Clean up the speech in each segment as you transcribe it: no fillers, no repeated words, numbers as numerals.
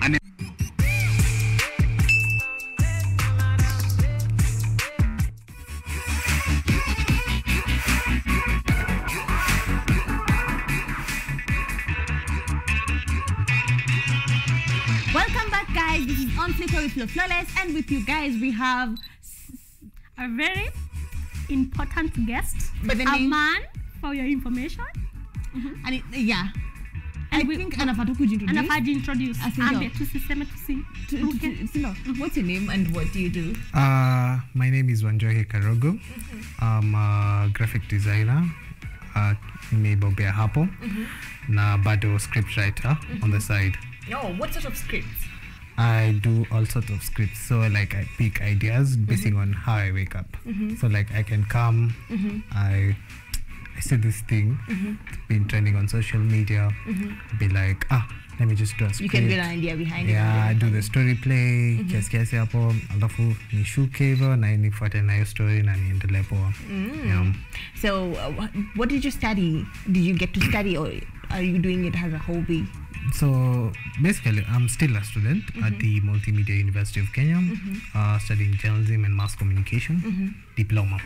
Welcome back, guys. This is On Flicker with Flo Flawless, and with you guys we have a very important guest, a man, for your information. And yeah, and I think Anakuja introduce. What's your name and what do you do? My name is Wajohi Karugu. I'm a graphic designer. Nimebobea hapo na bado script writer on the side. Oh, what sort of scripts? I do all sorts of scripts. So like I pick ideas basing on how I wake up. So like I can come, I see this thing, it's been trending on social media, be like, let me just do a script. You can get an idea behind it. Yeah, I do the story play, kiasi hapo, alafu nishuke hivyo na nifuate na hiyo story na niendelee poa. So what did you study? Did you get to study, or are you doing it as a hobby? So basically, I'm still a student at the Multimedia University of Kenya, studying journalism and mass communication, diploma.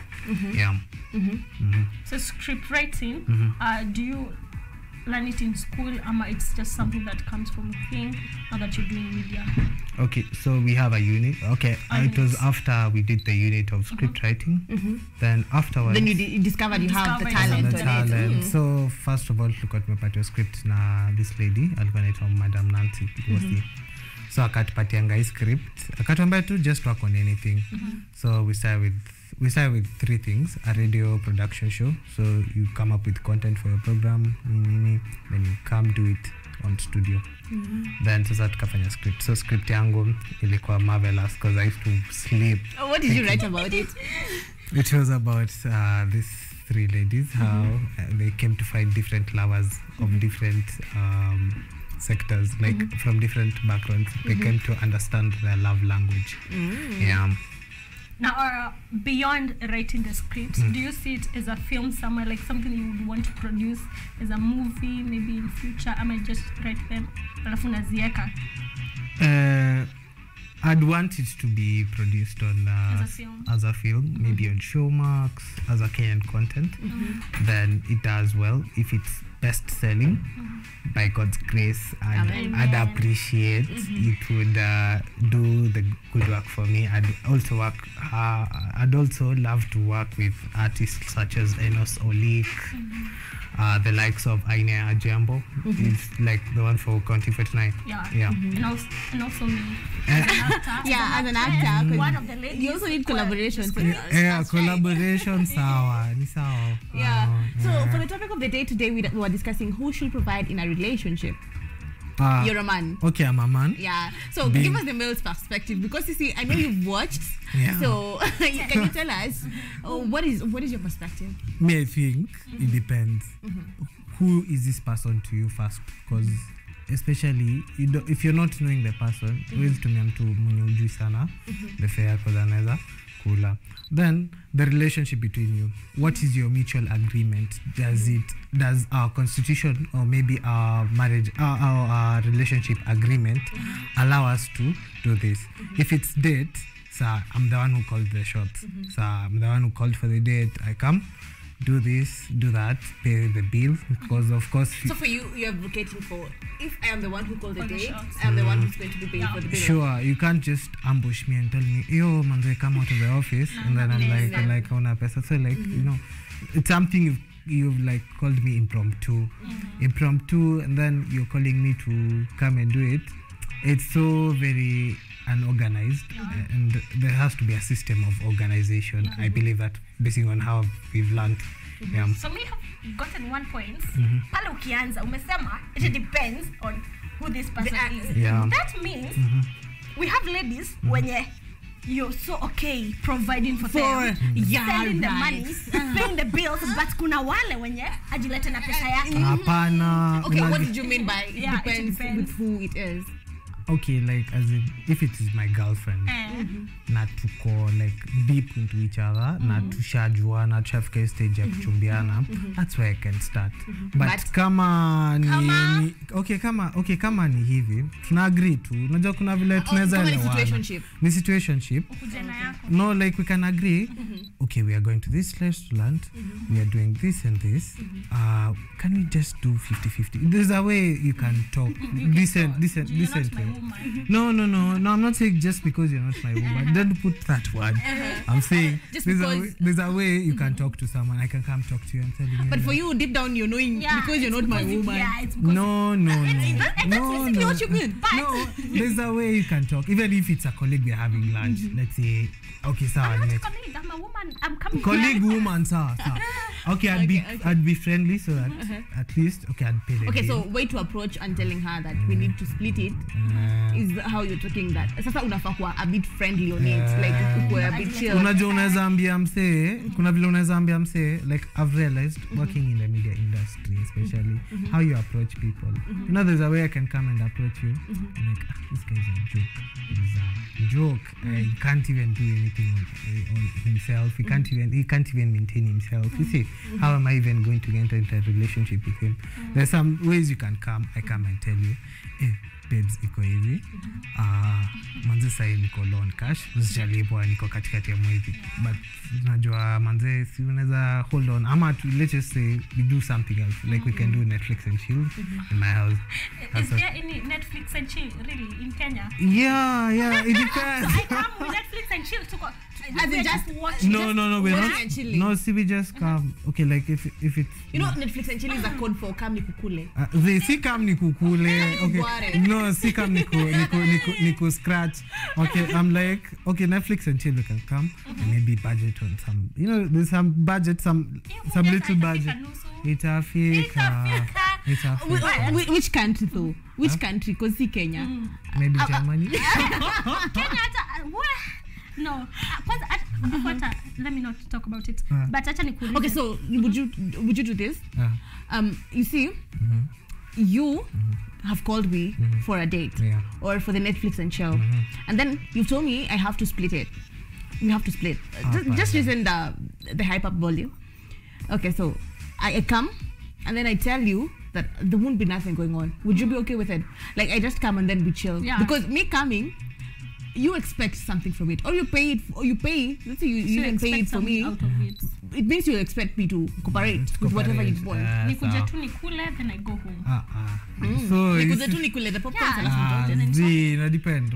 So script writing, do you learn it in school, or it's just something that comes from within, or that you're doing media? Okay, so we have a unit. Okay, it was after we did the unit of script writing. Then afterwards, then you discovered you have the talent. So first of all, look at my script na this lady alikuwa anaitwa Madam Nancy. So akatupatianga hii script, akatuambia tu just work on anything. So we started with three things: a radio production show, so you come up with content for your program, then you come do it on studio. Then sasa tukafanya script. So script yangu ilikuwa marvelous because I used to sleep. What did you write about it? It was about these three ladies, how they came to find different lovers of different sectors, like from different backgrounds. They came to understand their love language. Now, beyond writing the script, do you see it as a film somewhere, like something you would want to produce as a movie, maybe in future? I might just write them. I'd want it to be produced on as a film, maybe on Showmax, as a Kenyan content. Then it does well. If it's best selling, by God's grace, I'd appreciate it. Would do the good work for me. I'd also love to work with artists such as Enos Olik, the likes of Aine Ajambo. It's like the one for County 49. And also me as an actor. As an actor, one of the ladies. You also need collaborations. Collaboration sawa. So for the topic of the day today, we were discussing who should provide in a relationship. You're a man. Okay, I'm a man. Yeah. So give us the male's perspective, because you see, I know you've watched. So can you tell us what is your perspective? Me, I think it depends. Who is this person to you first? Because especially if you're not knowing the person, huwezi tumia mtu mwenye hujui sana the fair cause anaweza kula. Then the relationship between you, what is your mutual agreement? Does our constitution or maybe our marriage, our relationship agreement allow us to do this? If it's date, so I'm the one who called the shots. So I'm the one who called for the date. I come, do this, do that, pay the bill, because of course. So for you, you're advocating for, if I am the one who called the date, I am the one who's going to be paying for the bill. Sure, you can't just ambush me and tell me, yo, manze, come out of the office, and then I'm like, una pesa. So like, you know, it's something you've like called me impromptu, and then you're calling me to come and do it. It's so very unorganized, and there has to be a system of organization. I believe that, based on how we've learned. So we have gotten 1 point. Pale ukianza umesema it depends on who this person is. That means we have ladies wenye you're so okay providing for them, sending the money, paying the bills, but kuna wale wenye ajilete na pesa yake. Hapana. Okay, what did you mean by it depends with who it is? okay, like as in if it is my girlfriend, na tuko like deep into each other, na tushajuana, tushafika stage ya kuchumbiana, that's where I can start. But kama ni kama ni hivi, tuna agree tu. Unajua kuna vile tunaweza elewana. Ni situationship. No, like we can agree, okay, we are going to this restaurant, we are doing this and this. Can we just do 50-50? There's a way you can talk. Decent. No, I'm not saying just because you're not my woman. Don't put that word. I'm saying there's a way you can talk to someone. I can come talk to you and tell you. But for you, deep down, you're knowing because you're not my woman. Yeah, it's because No. That's basically what you mean. No, there's a way you can talk. Even if it's a colleague we're having lunch, let's say, okay, I'm not colleague, I'm a woman. I'm coming colleague here. woman, sir. Okay, I'd be friendly so that at least I'd pay the Okay, bill. so way to approach and telling her that we need to split it is how you're talking that. Sasa unafaa kuwa a bit friendly on it, like ukue a bit chill. Unajua unaweza ambia msee, kuna vile unaweza ambia msee, like I've realized working in the media industry especially, how you approach people. You know, there's a way I can come and approach you like, this guy's a joke. He's a joke. He can't even do anything on himself. He can't even maintain himself. You see, how am I even going to enter into a relationship with him? There's some ways you can come. I come and tell you, hey, babes, iko hivi. Manze sai niko loan cash. Sijalipwa, niko katikati ya mwezi. But najua manze si unaweza hold on. Ama let's just say we do something else. Like we can do Netflix and chill in my house. Is there any Netflix and chill really in Kenya? Yeah, it depends. So I come with Netflix and chill to just watch. No, we're not. and chilling. No, see, we just come. Okay, like if it's. You know, Netflix and chill is a code for kam ni kukule. Si kam ni kukule. Okay. No, si kam niku scratch. Okay, I'm like, okay, Netflix and chill, we can come and maybe budget on some. You know, there's some budget, some little budget. It's Africa. Which country though? Which country? Because see Kenya. Maybe Germany. Kenya, no. Let me not talk about it. But okay, so would you do this? You see, you have called me for a date or for the Netflix and chill, and then you've told me I have to split it. We have to split. Just using the hyperbole. Okay, so I come and then I tell you that there won't be nothing going on. Would you be okay with it? Like I just come and then we chill. Yeah. Because me coming, you expect something from it, or you pay it, or you pay. Let's say you even pay it for me. Out of it. It means you expect me to cooperate with whatever you want. Nikuje tu nikule, then I go home. So nikuje tu nikule the popcorn. It depends.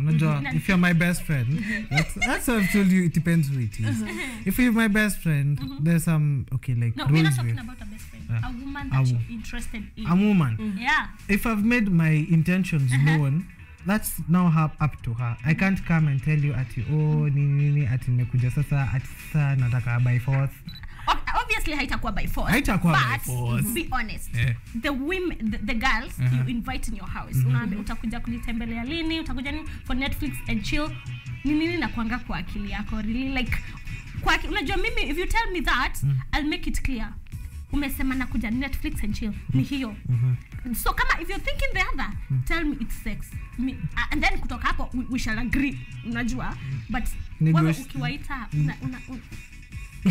If you're my best friend, that's what I've told you. It depends who it is. If you're my best friend, there's some like. No, we're not talking about a best friend. A woman that you're interested in. A woman. Yeah. If I've made my intentions known. That's now up to her. I can't come and tell you ati nini ati nimekuja sasa ati sasa nataka by force. Obviously haitakuwa by force. But be honest. The women, the girls you invite in your house. Unaambia utakuja kunitembelea lini, utakuja for Netflix and chill. Nini nakuanga kwa akili yako really like unajua mimi if you tell me that I'll make it clear. Umesema nakuja Netflix and chill ni hiyo. So kama if you're thinking the other, tell me it's sex. And then kutoka hapo we shall agree. Unajua? But wewe ukiwaita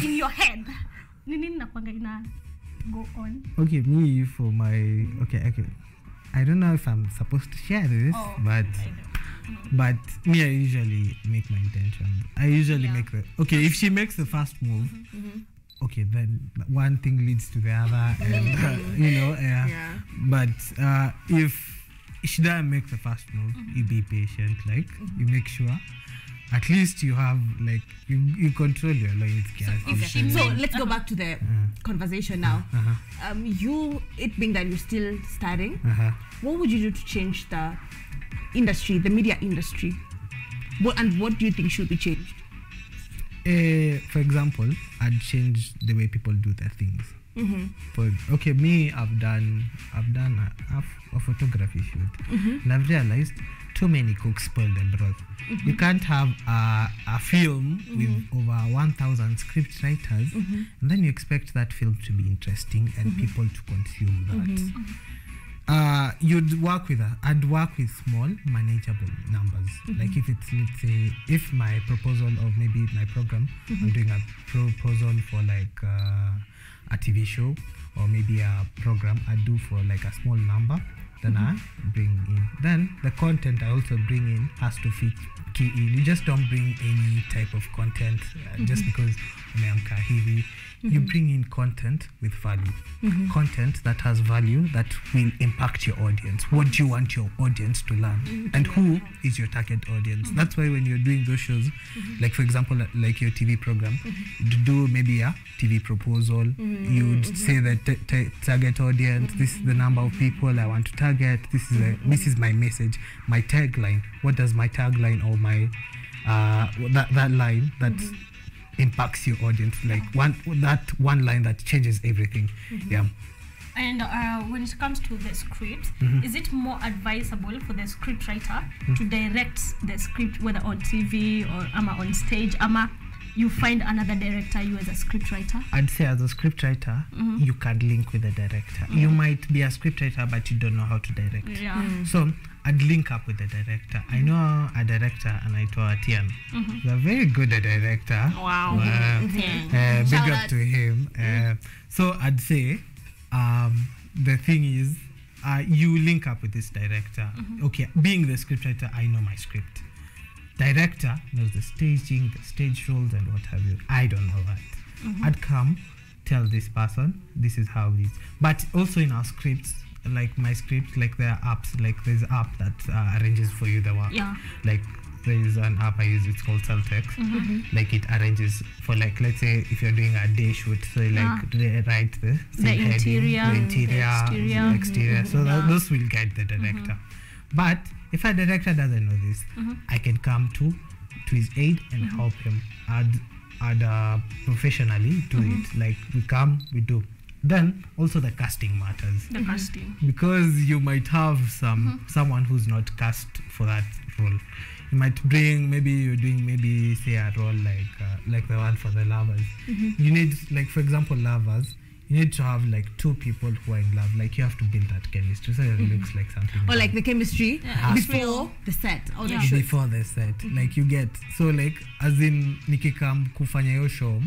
in your head nini nakwanga ina go on. Okay, me for my okay. I don't know if I'm supposed to share this, but me I usually make my intention. I usually make if she makes the first move, okay, then one thing leads to the other, and but if she doesn't make the first move, you be patient, like you make sure at least you have like you control your loins. So let's go back to the conversation now. You, it being that you're still starting, what would you do to change the industry, the media industry? What do you think should be changed? For example, I'd change the way people do their things. Me, I've done a photography shoot, and I've realized too many cooks spoil the broth. You can't have a film with over 1,000 script writers, and then you expect that film to be interesting and people to consume that. I'd work with small manageable numbers. Like if it's, let's say, if my proposal or maybe my program, I'm doing a proposal for like a TV show or maybe a program I do for like a small number, then I bring in. Then the content I also bring in has to fit key in. You just don't bring any type of content just because umeamka hivi. You bring in content with value. Content that has value that will impact your audience. What do you want your audience to learn? And who is your target audience? That's why when you're doing those shows, like for example, like your TV program, to do maybe a TV proposal, you'd say the target audience, this is the number of people I want to target, this is my message, my tagline. What does my tagline or my that line that impacts your audience, like one line that changes everything. And when it comes to the script, is it more advisable for the script writer to direct the script, whether on TV or on stage, you find another director, you as a script writer? I'd say as a script writer, you can link with the director. You might be a script writer, but you don't know how to direct. So I'd link up with the director. I know a director, anaitwa Tian. He's a very good director. Wow. Big up to him. So I'd say the thing is, you link up with this director. Okay, being the script writer, I know my script. Director knows the staging, the stage roles, and what have you. I don't know that. I'd come, tell this person, this is how it is. But also in our scripts, like my script, like there are apps, like there's an app that arranges for you the work. Like there's an app I use, it's called Celtex. Like it arranges for, like, let's say if you're doing a day shoot, so like they write the interior, heading, the exterior. So those will guide the director. But if a director doesn't know this, I can come to his aid and help him add professionally to it. Like we come, we do. Then also the casting matters. The casting. Because you might have someone who's not cast for that role. You might bring, maybe you're doing say a role like the one for the lovers. You need, like for example, lovers, you need to have like two people who are in love. Like you have to build that chemistry so it looks like something. Or like the chemistry before the set. Or the shoot. Before the set. Like you get, so like as in nikikam kufanya yo show,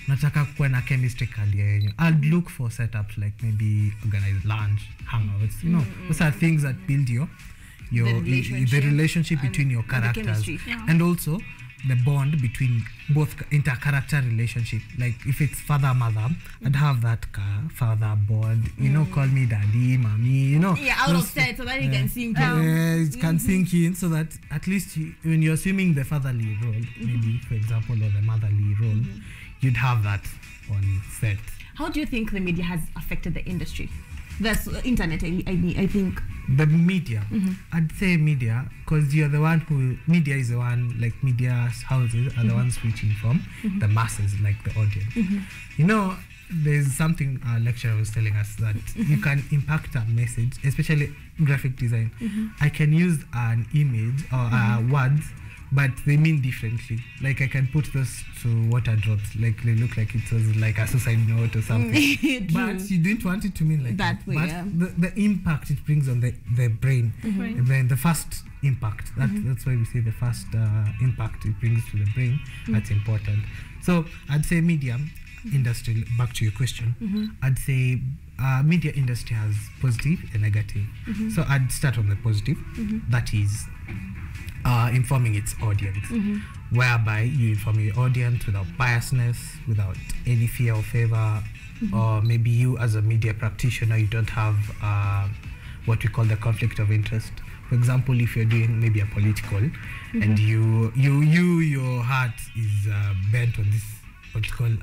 nataka kuwa na chemistry kadi yenyu. I'd look for setups like maybe organize lunch, hangouts. You know, those are things that build the relationship between your characters. And also the bond between both inter-character relationship. Like if it's father-mother, I'd have that father bond, you know, call me daddy, mommy, you know. Out of set so that you can sink in. It can sink in so that at least when you're assuming the fatherly role, maybe for example, or the motherly role, you'd have that on set. How do you think the media has affected the industry? That's internet, I think. The media, I'd say media, because you're the one who, media is the one, like media houses are the ones reaching from the masses, like the audience. You know, there's something our lecturer was telling us that you can impact a message, especially graphic design. I can use an image or words, but they mean differently. Like I can put those to water drops, like they look like it was like a suicide note or something. But you didn't want it to mean like that. Way, but the impact it brings on the brain, and then the first impact, that's why we say the first impact it brings to the brain, that's important. So I'd say media industry, back to your question, I'd say media industry has positive and negative. So I'd start on the positive, that is informing its audience, whereby you inform your audience without biasness, without any fear or favor, or maybe you as a media practitioner, you don't have what we call the conflict of interest. For example, if you're doing maybe a political and your heart is bent on this political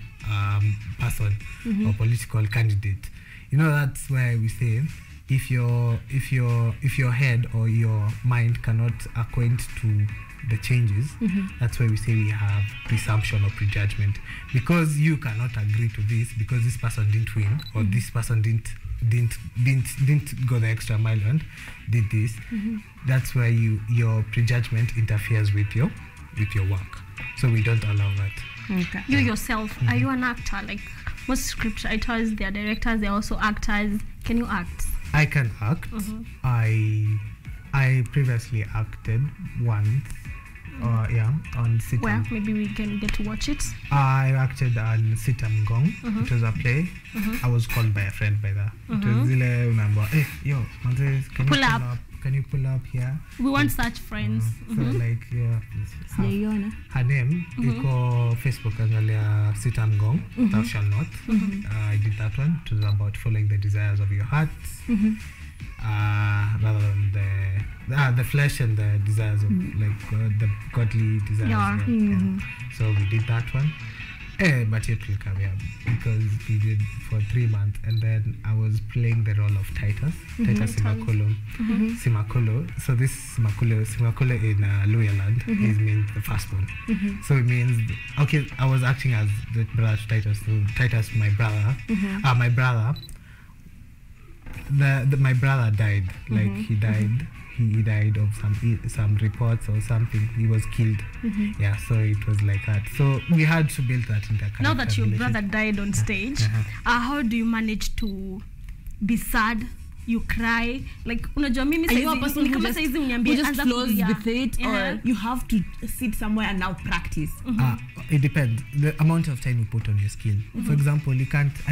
person or political candidate, you know, that's where we say if your head or your mind cannot acquaint to the changes, that's why we say we have presumption or prejudgment, because you cannot agree to this because this person didn't win or this person didn't go the extra mile and did this. That's where your prejudgment interferes with your work. So we don't allow that. You yourself, are you an actor? Like most script writers, they are directors, they're also actors. Can you act? I can act. I previously acted once. On Sitam. Where maybe we can get to watch it. I acted on Sitam Gong. It was a play. I was called by a friend by that. It was zile unaambiwa, hey, yo, Manze, can you pull up? Can you pull up here? We want such friends. So like, her name, iko Facebook, angalia Sitam Gong, Thou Shall Not. I did that one. It was about following the desires of your heart. Rather than the flesh and the desires of the godly desires. So we did that one. But it will come here because we did for 3 months, and then I was playing the role of Titus Simakolo. So this Simakolo in Luyaland means the firstborn. So it means I was acting as the brother to Titus. So Titus, my brother, my brother died. Like he died. He died of some reports or something. He was killed. So it was like that. So we had to build that in the character. Now that your brother died on stage, how do you manage to be sad? You cry, like unajua mimi saizi kama saizi uniambie just flows with it, or you have to sit somewhere and now practice. It depends the amount of time you put on your skill. For example, I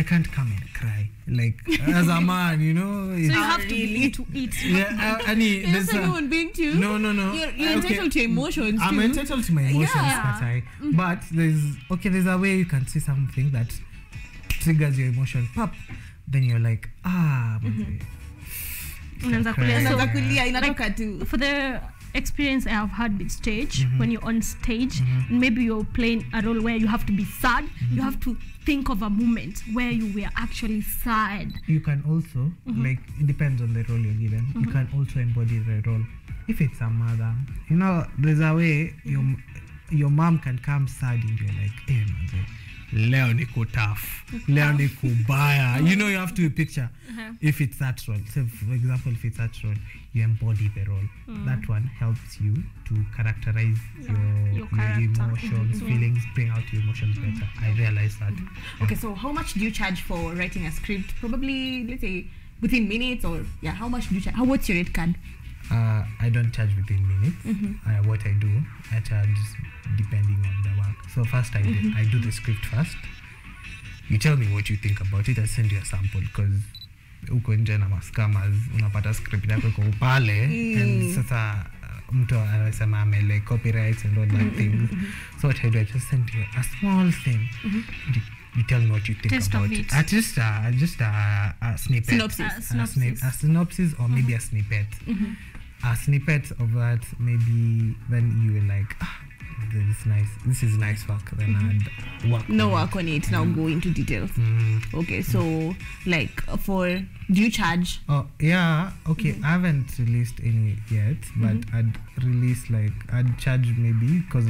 can't come and cry like as a man, you know. So you have to eat. There's a human being too. No. You're entitled to emotions. I'm entitled to my emotions, but there's a way you can see something that triggers your emotion. Pop, then you're like For the experience I have had with stage, when you're on stage, maybe you're playing a role where you have to be sad, you have to think of a moment where you were actually sad. You can also, like, it depends on the role you're given, you can also embody the role. If it's a mother, you know, there's a way your mom can come sad and you're like, hey, man, leo niko tough, leo niko baya. You know, you have to picture if it's that role. So for example, if it's that role, you embody the role. That one helps you to characterize your emotions, feelings, bring out your emotions better. I realize that. Okay, so how much do you charge for writing a script? Probably, let's say, within minutes, or how much do you charge? What's your rate card? I don't charge within minutes. What I do, I charge depending on the work. So first I do the script first. You tell me what you think about it. I send you a sample, because uko nje na mascammers unapata script yako iko pale and sasa mtu anasema amele copyrights and all that things. So what I do, I just send you a small thing. You tell me what you think about it. Just a snippet. A synopsis or maybe a snippet. A snippet of that, maybe then you were like, this is nice work, then I'd work on it. Now go into details. Okay, so like do you charge? Oh yeah, okay. I haven't released any yet, but I'd charge maybe, because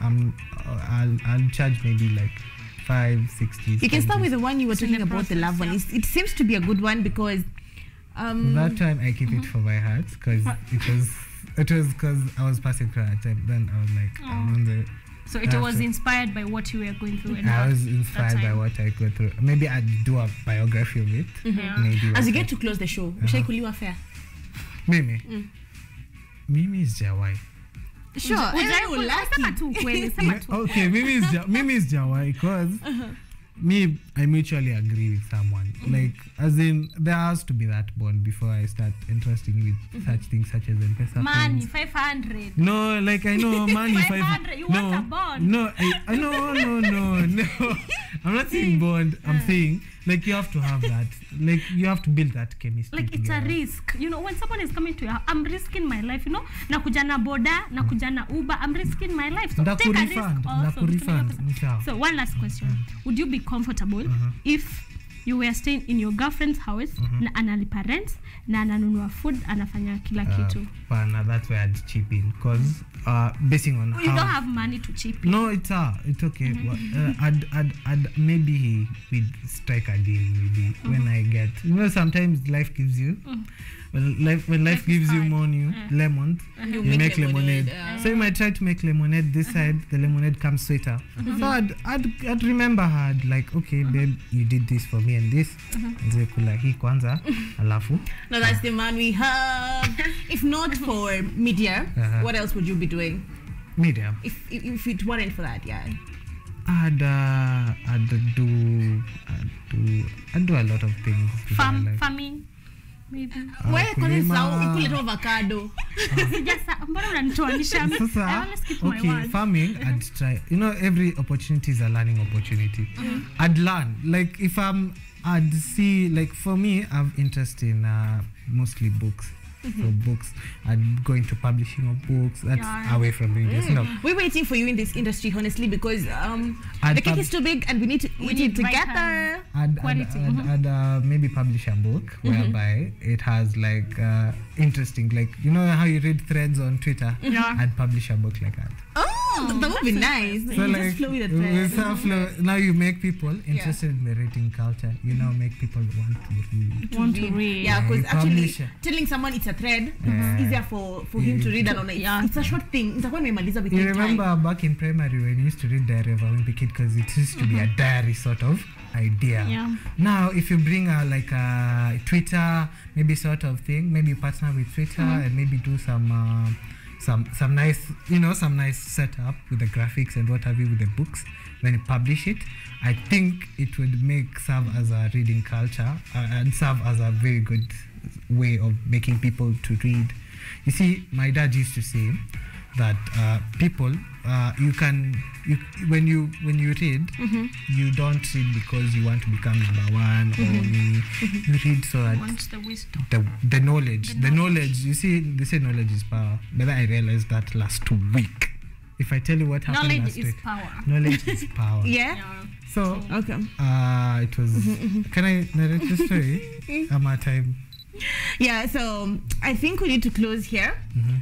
I'll charge maybe like 5-60. You can start with the one you were talking about, the love one. It seems to be a good one, because that time I keep it for my heart, because it was because I was passing through that time. Then I was like, I'm on the. So it was inspired by what you were going through. And I was inspired by what I go through. Maybe I'd do a biography of it. Maybe as you get to close the show, ushaikuliwa fair? Mimi is Jawai. Sure. Okay, Mimi is Jawai, because I mutually agree with someone. Like, as in, there has to be that bond before I start interesting with such things such as M-Pesa. Money, 500. No, like, I know money 500. You want a bond? No, no. I'm not saying bond. I'm saying, like, you have to have that. Like, you have to build that chemistry. Like, it's a risk. You know, when someone is coming to you, I'm risking my life, you know. Nakuja na boda, nakuja na Uber, I'm risking my life. So take a risk also. So one last question. Would you be comfortable if you were staying in your girlfriend's house na analipa rent na ananunua food, anafanya kila kitu? That's where I'd chip in, because basing on you don't have money to chip in. No, it's okay. I'd maybe we'd strike a deal maybe when I get, you know, sometimes life gives you when life gives you money, lemons, you make lemonade. So you might try to make lemonade this side, the lemonade comes sweeter. So I'd remember her, I'd like, okay, babe, you did this for me and this. Nze kula hii kwanza, alafu. No, that's the man we have. If not for media, what else would you be doing? Media. If it weren't for that, yeah. I'd do a lot of things. Farming. Maybe. Why couldn't sound equal avocado? Okay, farming, I'd try. You know, every opportunity is a learning opportunity. I'd learn. Like if I'd see, like for me, I have interest in mostly books. So books, I'd go into publishing of books. That's away from media. No. We're waiting for you in this industry, honestly, because the cake is too big and we need to eat it together. I'd maybe publish a book whereby it has like interesting, like you know how you read threads on Twitter. I'd publish a book like that. Oh, that would be nice. So you like, just flow with the thread. Now you make people interested in the reading culture. You now make people want to read. Yeah, because actually telling someone it's a thread, it's easier for him to read than it's a short thing. It's like when we with you remember back in primary when you used to read Diary of a Wimpy Kid because it used to be a diary sort of idea. Now if you bring like a Twitter maybe sort of thing, maybe you partner with Twitter and maybe do some nice, some nice setup with the graphics and what have you with the books. When you publish it, I think it would serve as a reading culture and serve as a very good way of making people to read. You see, my dad used to say that people, when you read, you don't read because you want to become number one or you read so that the wisdom, the knowledge. You see, they say knowledge is power, but I realized that last week. If I tell you what happened last week, knowledge is power. So okay, it was. Can I narrate the story? I'm out of time. Yeah, so I think we need to close here.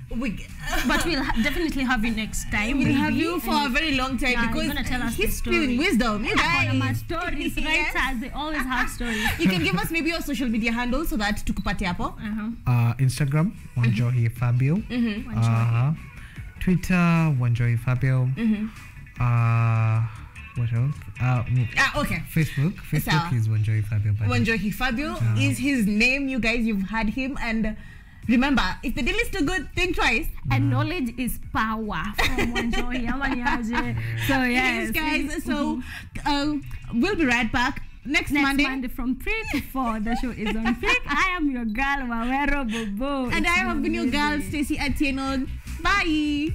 But we'll definitely have you next time. We'll have you for a very long time because you're gonna tell us he's spewing wisdom. You guys, stories, writers, they always have stories. You can give us maybe your social media handle so that tukupate hapo. Instagram, Wajohi Fabio. Twitter, Wajohi Fabio. What else? Okay. Facebook is Wajohi Fabio. Wajohi Fabio is his name. You guys, you've had him. And remember, if the deal is too good, think twice. And knowledge is power from Wajohi. So yes, guys. So we'll be right back next Monday from 3 to 4. The show is on Flick. I am your girl, Wawero Bobo. And I have been your girl, Stacey Atieno. Bye.